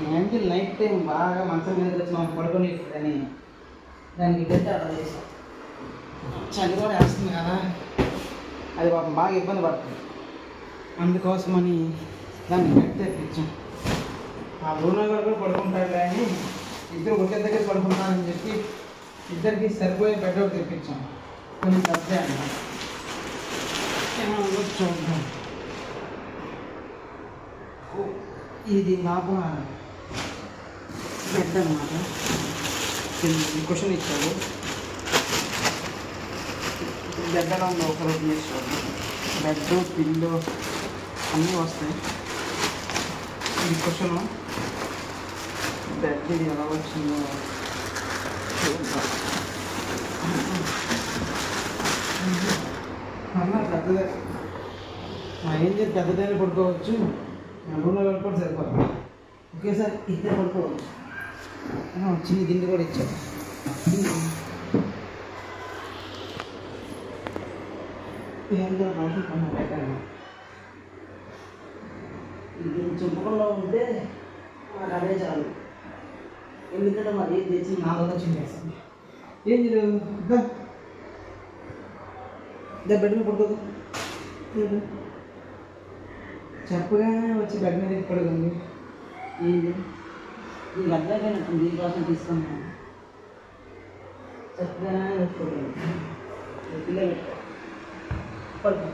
Angle night time బాగా మంచం మీద వచ్చి మనం పడుకొని అని దానికి గడ్డి ఆర్డర్ చేసాం. చలి కూడా వేస్తుంది కదా, అది పాపం బాగా ఇబ్బంది పడుతుంది. అందుకోసమని దాన్ని గడ్డి తెప్పించాం. ఆ రూమ్లో కూడా పడుకుంటాడు కానీ ఇద్దరు ఒకే దగ్గర పడుకుంటానని చెప్పి ఇద్దరికి సరిపోయే బెడ్ ఒకటి తెప్పించాం. కొంచెం తప్పే అన్నమాట. చూద్దాం. ఇది నాకు బెడ్ అన్నమాట. క్వశ్చన్ ఇచ్చాడు. బెడ్ ఎలా ఉందో ఒక రోజు చేసి బెడ్ పిల్లు అన్నీ వస్తాయి. ఈ క్వశ్చన్ బెడ్ ఇది ఎలా వచ్చిందో అన్న పెద్దదే. మా ఏం చేసి పెద్దదైనా పడుకోవచ్చు. నా రూమ్లో కూడా సరిపోతుంది. ఒకేసారి ఇద్దరు పడుకోవచ్చు. చిన్న దిండు కూడా ఇచ్చారు. ఏంటో రోజు పెట్టాను. ఇది చుట్టకుండా ఉంటే నాకు అదే చాలు. ఎందుకంటే మరి ఏం తెచ్చి నాలుగు చింపేస్తాను. ఏం చేయలేదు. బెడ్ మీద పడుకోదు. చెప్పగానే వచ్చి బెడ్ మీద పడుకుంది. ఏంటి ఇది అర్థమైనట్టు దీనికోసం తీసుకున్నాను. చెప్పగానే వచ్చి పడుకుంది. పిల్లలు పడుకో.